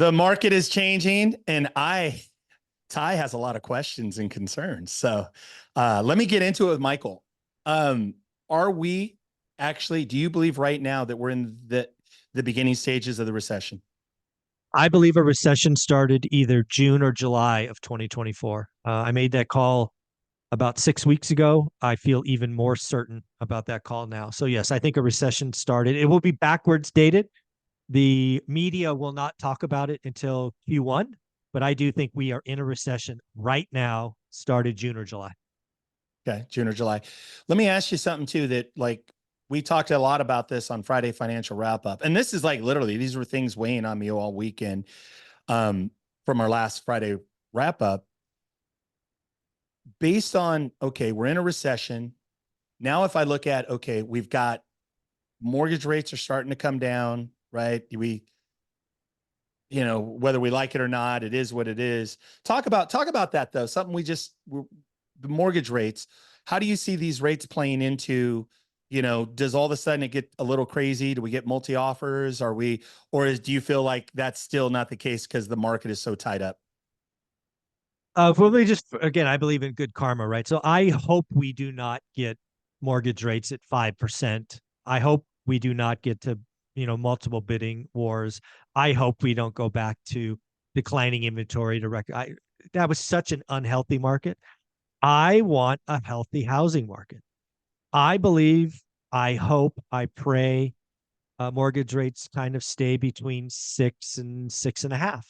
The market is changing, and Ty has a lot of questions and concerns. So let me get into it with Michael. Are we actually, do you believe right now that we're in the beginning stages of the recession? I believe a recession started either June or July of 2024. I made that call about 6 weeks ago. I feel even more certain about that call now. So, yes, I think a recession started. It will be backwards dated. The media will not talk about it until Q1, but I do think we are in a recession right now, started June or July. Okay, June or July. Let me ask you something too that like we talked a lot about this on Friday Financial Wrap Up. And this is like literally these were things weighing on me all weekend from our last Friday wrap up. Based on, okay, we're in a recession. Now, if I look at, okay, we've got mortgage rates are starting to come down, right? Whether we like it or not, it is what it is. Talk about that though. Something the mortgage rates. How do you see these rates playing into, does all of a sudden it get a little crazy? Do we get multi offers? Do you feel like that's still not the case because the market is so tied up? Probably just again, I believe in good karma, right? So I hope we do not get mortgage rates at 5%. I hope we do not get to, multiple bidding wars. I hope we don't go back to declining inventory to record. That was such an unhealthy market. I want a healthy housing market. I believe, I hope, I pray mortgage rates kind of stay between 6 and 6.5.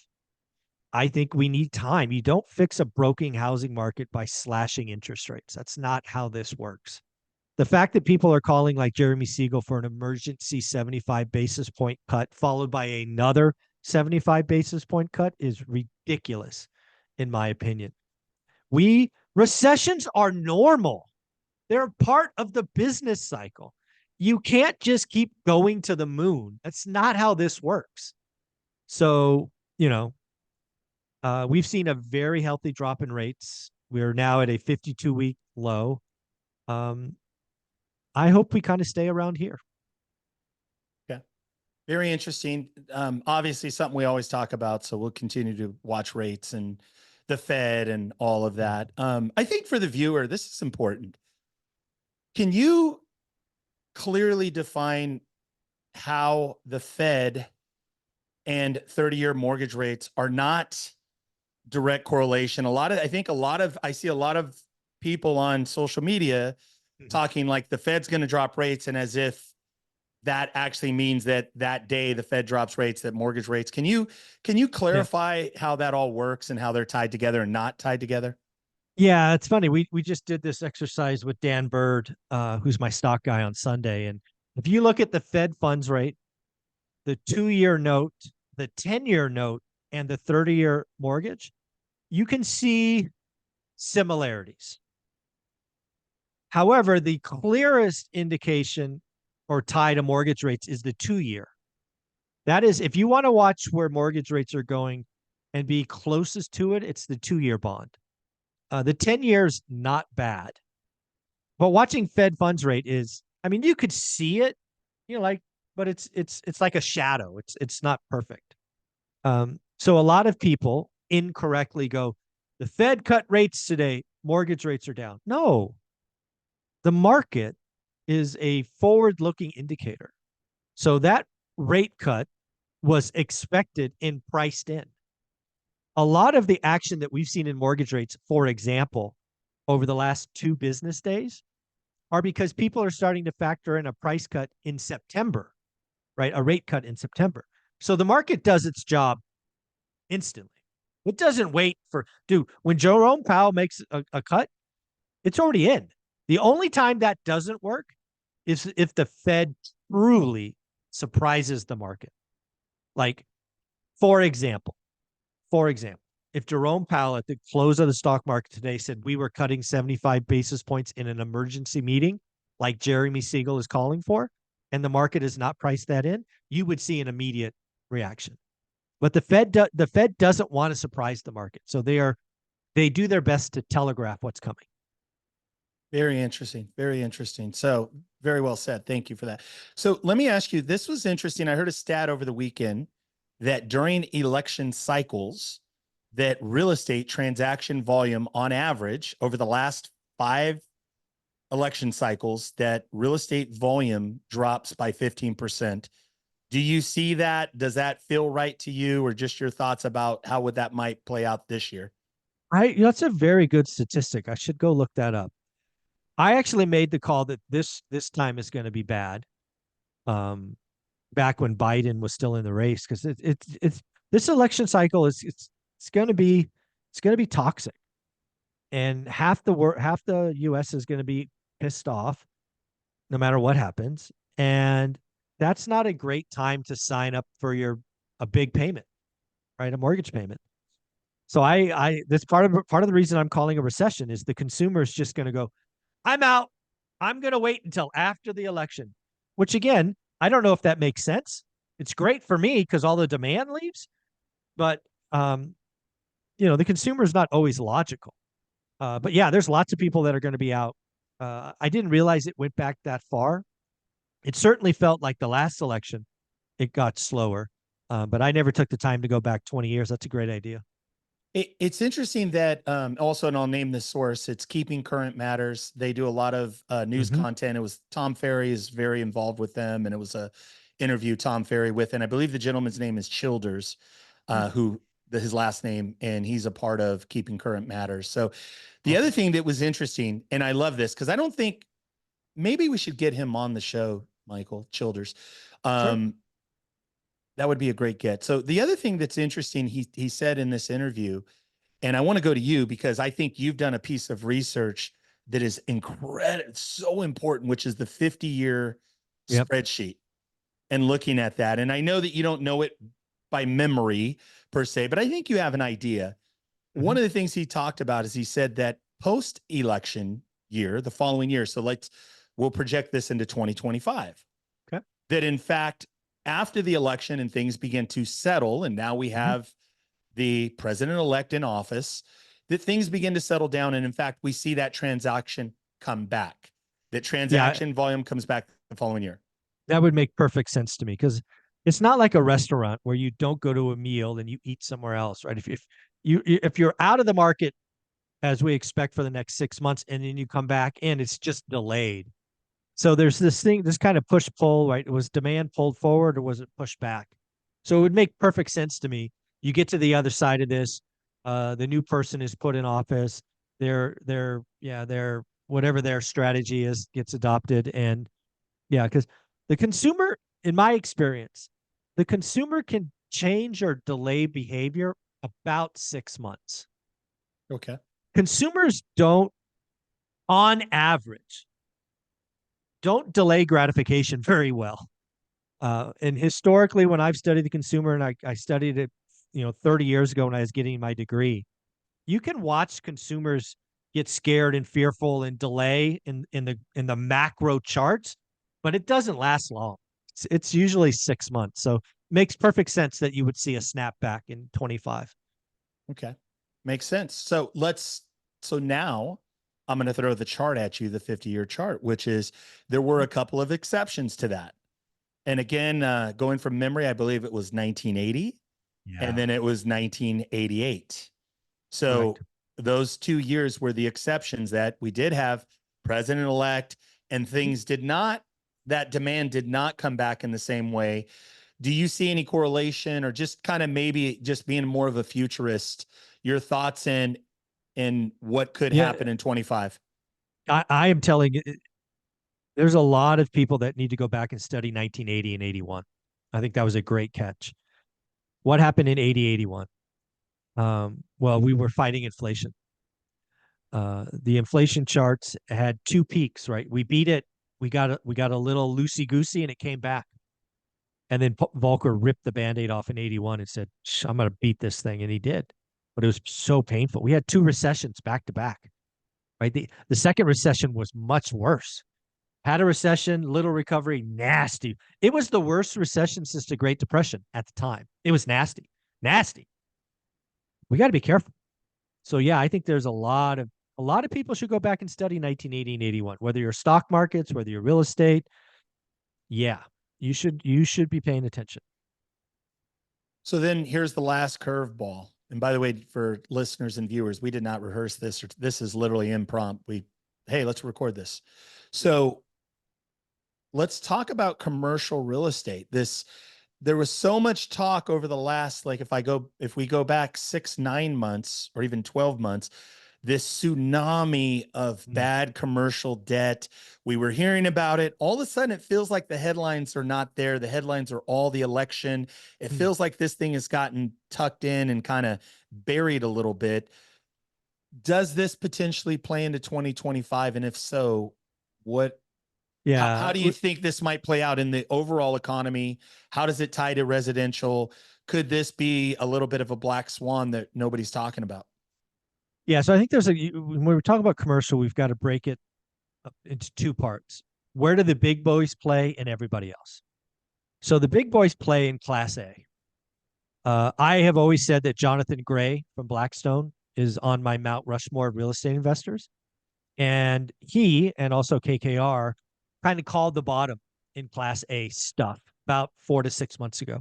I think we need time. You don't fix a broken housing market by slashing interest rates. That's not how this works. The fact that people are calling like Jeremy Siegel for an emergency 75 basis point cut followed by another 75 basis point cut is ridiculous, in my opinion. Recessions are normal. They're part of the business cycle. You can't just keep going to the moon. That's not how this works. So, we've seen a very healthy drop in rates. We're now at a 52-week low. I hope we kind of stay around here. Yeah. Very interesting. Obviously something we always talk about. So we'll continue to watch rates and the Fed and all of that. I think for the viewer, this is important. Can you clearly define how the Fed and 30-year mortgage rates are not direct correlation? I see a lot of people on social media talking like the Fed's going to drop rates, and as if that actually means that day the Fed drops rates, that mortgage rates. Can you clarify how that all works and how they're tied together and not tied together? Yeah, it's funny. We just did this exercise with Dan Bird, who's my stock guy on Sunday. And if you look at the Fed funds rate, the 2-year note, the 10-year note, and the 30-year mortgage, you can see similarities. However, the clearest indication or tie to mortgage rates is the 2-year. That is, if you want to watch where mortgage rates are going and be closest to it, it's the 2-year bond. The 10 years, not bad. But watching Fed funds rate is, I mean, you could see it, but it's like a shadow. It's not perfect. So a lot of people incorrectly go, the Fed cut rates today, mortgage rates are down. No, the market is a forward-looking indicator. So that rate cut was expected and priced in. A lot of the action that we've seen in mortgage rates, for example, over the last 2 business days, are because people are starting to factor in a price cut in September, right? A rate cut in September. So the market does its job instantly. It doesn't wait when Jerome Powell makes a cut, it's already in. The only time that doesn't work is if the Fed truly surprises the market. Like, for example, if Jerome Powell at the close of the stock market today said we were cutting 75 basis points in an emergency meeting, like Jeremy Siegel is calling for, and the market has not priced that in, you would see an immediate reaction. But the Fed doesn't want to surprise the market, so they do their best to telegraph what's coming. Very interesting. Very interesting. So very well said. Thank you for that. So let me ask you, this was interesting. I heard a stat over the weekend that during election cycles, that real estate transaction volume on average over the last 5 election cycles, that real estate volume drops by 15%. Do you see that? Does that feel right to you, or just your thoughts about how would that might play out this year? That's a very good statistic. I should go look that up. I actually made the call that this time is going to be bad. Back when Biden was still in the race, because it's this election cycle is it's going to be toxic, and half the U.S. is going to be pissed off no matter what happens, and that's not a great time to sign up for a big payment, right? A mortgage payment. So that's part of the reason I'm calling a recession is the consumer is just going to go, I'm out. I'm going to wait until after the election, which again, I don't know if that makes sense. It's great for me because all the demand leaves, but the consumer is not always logical. But yeah, there's lots of people that are going to be out. I didn't realize it went back that far. It certainly felt like the last election, it got slower. But I never took the time to go back 20 years. That's a great idea. It's interesting that also, and I'll name this source, it's Keeping Current Matters. They do a lot of news Mm-hmm. content. It was Tom Ferry is very involved with them, and it was a interview Tom Ferry with, and I believe the gentleman's name is Childers, his last name, and he's a part of Keeping Current Matters. So the other thing that was interesting, and I love this because I don't think maybe we should get him on the show, Michael Childers. Sure. That would be a great get. So the other thing that's interesting, he said in this interview, and I want to go to you because I think you've done a piece of research that is incredible, so important, which is the 50-year Yep. spreadsheet and looking at that. And I know that you don't know it by memory per se, but I think you have an idea. Mm-hmm. One of the things he talked about is he said that post-election year, the following year, so we'll project this into 2025. Okay. That in fact, after the election and things begin to settle, and now we have the president-elect in office, that things begin to settle down. And in fact, we see that transaction come back, that transaction volume comes back the following year. That would make perfect sense to me because it's not like a restaurant where you don't go to a meal and you eat somewhere else, right? If you're out of the market as we expect for the next 6 months, and then you come back and it's just delayed. So there's this kind of push pull, right? Was demand pulled forward or was it pushed back? So it would make perfect sense to me. You get to the other side of this, the new person is put in office, their whatever their strategy is gets adopted, and yeah, because the consumer, in my experience, the consumer can change or delay behavior about 6 months. Okay. Consumers don't, on average, don't delay gratification very well. And historically, when I've studied the consumer, and I studied it, 30 years ago when I was getting my degree, you can watch consumers get scared and fearful and delay in the macro charts, but it doesn't last long. It's usually 6 months. So it makes perfect sense that you would see a snapback in 25. Okay. Makes sense. So now I'm going to throw the chart at you, the 50-year chart, which is there were a couple of exceptions to that. And again, going from memory, I believe it was 1980 and then it was 1988. So Correct. those 2 years were the exceptions that we did have president-elect and that demand did not come back in the same way. Do you see any correlation, or just kind of maybe just being more of a futurist, your thoughts in what could happen in 25? I am telling you, there's a lot of people that need to go back and study 1980 and 81. I think that was a great catch. What happened in 80, 81? Well, we were fighting inflation. The inflation charts had two peaks, right? We beat it. We got a little loosey goosey, and it came back. And then Volcker ripped the Band-Aid off in 81 and said, I'm going to beat this thing. And he did. But it was so painful. We had two recessions back to back, right? The second recession was much worse. Had a recession, little recovery, nasty. It was the worst recession since the Great Depression at the time. It was nasty. We got to be careful. So yeah, I think there's a lot of people should go back and study 1980 and 81, whether you're stock markets, whether you're real estate. Yeah, you should be paying attention. So then here's the last curveball. And by the way, for listeners and viewers, we did not rehearse this. This is literally impromptu. Hey, let's record this. So let's talk about commercial real estate. There was so much talk over the last, like if we go back 6, 9 months or even 12 months, this tsunami of bad commercial debt. We were hearing about it. All of a sudden, it feels like the headlines are not there. The headlines are all the election. It feels like this thing has gotten tucked in and kind of buried a little bit. Does this potentially play into 2025? And if so, how do you think this might play out in the overall economy? How does it tie to residential? Could this be a little bit of a black swan that nobody's talking about? Yeah, so I think when we talk about commercial, we've got to break it up into two parts. Where do the big boys play and everybody else? So the big boys play in Class A. I have always said that Jonathan Gray from Blackstone is on my Mount Rushmore of real estate investors. And he and also KKR kind of called the bottom in Class A stuff about 4 to 6 months ago.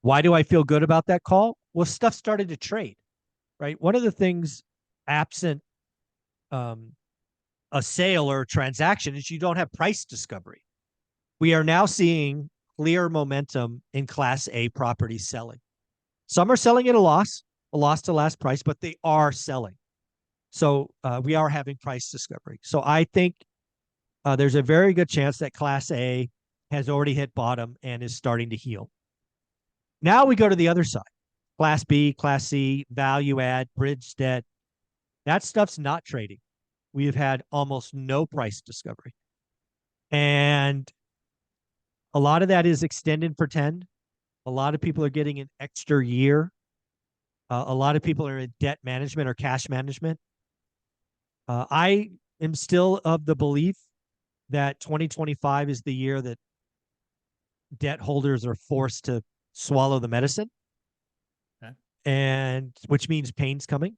Why do I feel good about that call? Well, stuff started to trade, right? One of the things absent a sale or a transaction is you don't have price discovery. We are now seeing clear momentum in Class A properties selling. Some are selling at a loss to last price, but they are selling. So we are having price discovery. So I think there's a very good chance that Class A has already hit bottom and is starting to heal. Now we go to the other side. Class B, Class C, value add, bridge debt. That stuff's not trading. We have had almost no price discovery. And a lot of that is extend and pretend. A lot of people are getting an extra year. A lot of people are in debt management or cash management. I am still of the belief that 2025 is the year that debt holders are forced to swallow the medicine, and which means pain's coming.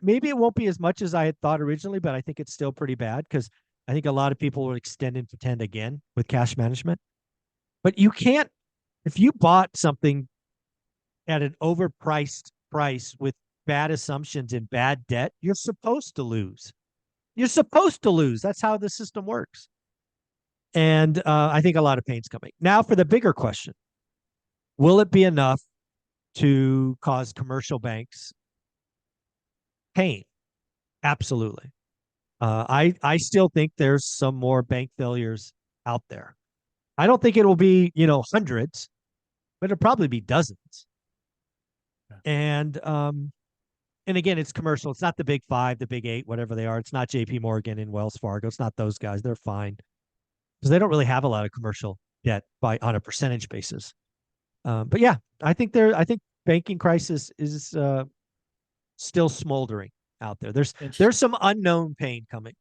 Maybe it won't be as much as I had thought originally, but I think it's still pretty bad because I think a lot of people will extend and pretend again with cash management. But you can't, if you bought something at an overpriced price with bad assumptions and bad debt, you're supposed to lose. You're supposed to lose. That's how the system works. And I think a lot of pain's coming. Now for the bigger question, will it be enough to cause commercial banks pain? Absolutely. I still think there's some more bank failures out there. I don't think it will be, hundreds, but it'll probably be dozens. And again, it's commercial. It's not the big five, the big eight, whatever they are. It's not JP Morgan and Wells Fargo. It's not those guys. They're fine because they don't really have a lot of commercial debt on a percentage basis. But yeah, I think banking crisis is still smoldering out there. There's some unknown pain coming.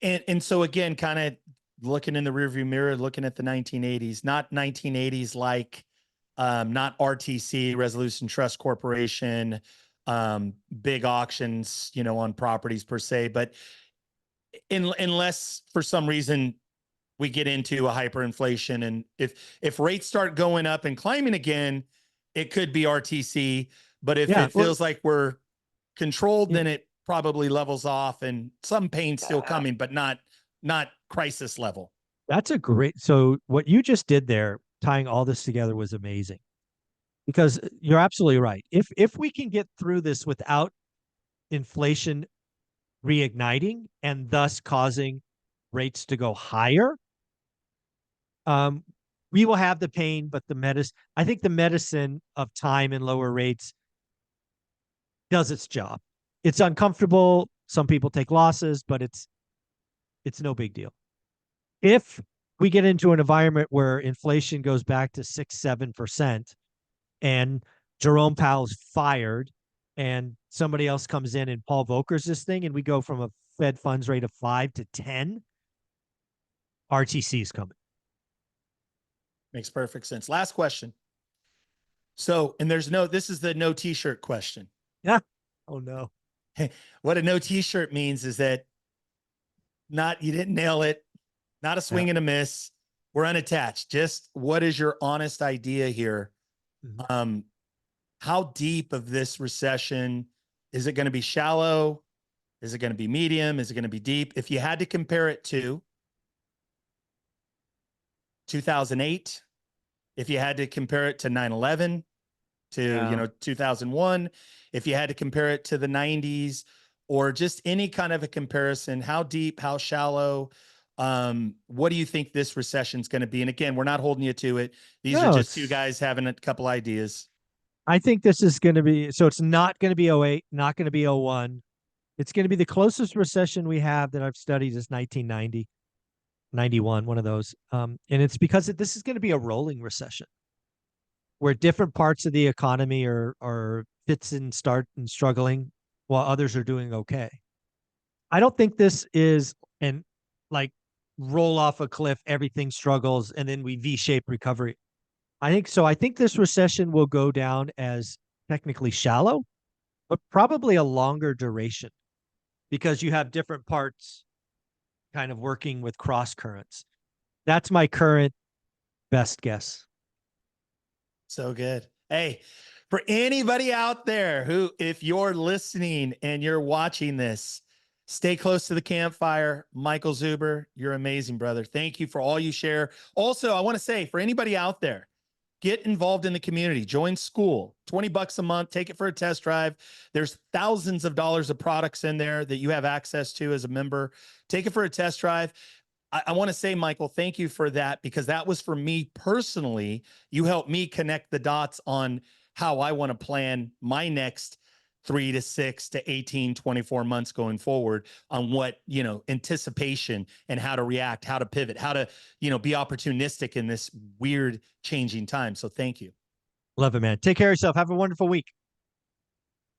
And so again, kind of looking in the rearview mirror, looking at the 1980s, not 1980s like not RTC, Resolution Trust Corporation, big auctions, on properties per se, but unless for some reason we get into a hyperinflation, and if rates start going up and climbing again, it could be RTC. But if it feels like we're controlled, then it probably levels off, and some pain still coming, but not crisis level. So what you just did there, tying all this together, was amazing, because you're absolutely right. If we can get through this without inflation reigniting and thus causing rates to go higher, we will have the pain, but I think the medicine of time and lower rates does its job. It's uncomfortable. Some people take losses, but it's no big deal. If we get into an environment where inflation goes back to 6-7% and Jerome Powell's fired and somebody else comes in and Paul Volcker's this thing, and we go from a Fed funds rate of 5 to 10, RTC is coming. Makes perfect sense. Last question. So, and this is the no t-shirt question. Yeah. Oh no. What a no t-shirt means is that you didn't nail it, not a swing and a miss. We're unattached. Just what is your honest idea here? Mhm. How deep of this recession is it going to be? Shallow? Is it going to be medium? Is it going to be deep? If you had to compare it to 2008, if you had to compare it to 9/11, to, Yeah. 2001, if you had to compare it to the 90s, or just any kind of a comparison, how deep, how shallow, what do you think this recession is going to be? And again, we're not holding you to it. These are No, just two it's guys having a couple ideas. I think this is going to be, so it's not going to be '08, not going to be '01. It's going to be the closest recession we have that I've studied is 1990, 91, one of those. And it's because this is going to be a rolling recession where different parts of the economy are fits and start and struggling while others are doing okay. I don't think this is an like roll off a cliff, everything struggles, and then we V-shape recovery. I think so. I think this recession will go down as technically shallow, but probably a longer duration because you have different parts kind of working with cross currents. That's my current best guess. So good. Hey, for anybody out there who, if you're listening and you're watching this, stay close to the campfire. Michael Zuber, you're amazing, brother. Thank you for all you share. Also, I want to say for anybody out there, get involved in the community, join school, $20 a month, take it for a test drive. There's thousands of dollars of products in there that you have access to as a member. Take it for a test drive. I want to say, Michael, thank you for that, because that was for me personally. You helped me connect the dots on how I want to plan my next 3 to 6 to 18, 24 months going forward, on what, anticipation and how to react, how to pivot, how to, be opportunistic in this weird changing time. So thank you. Love it, man. Take care of yourself. Have a wonderful week.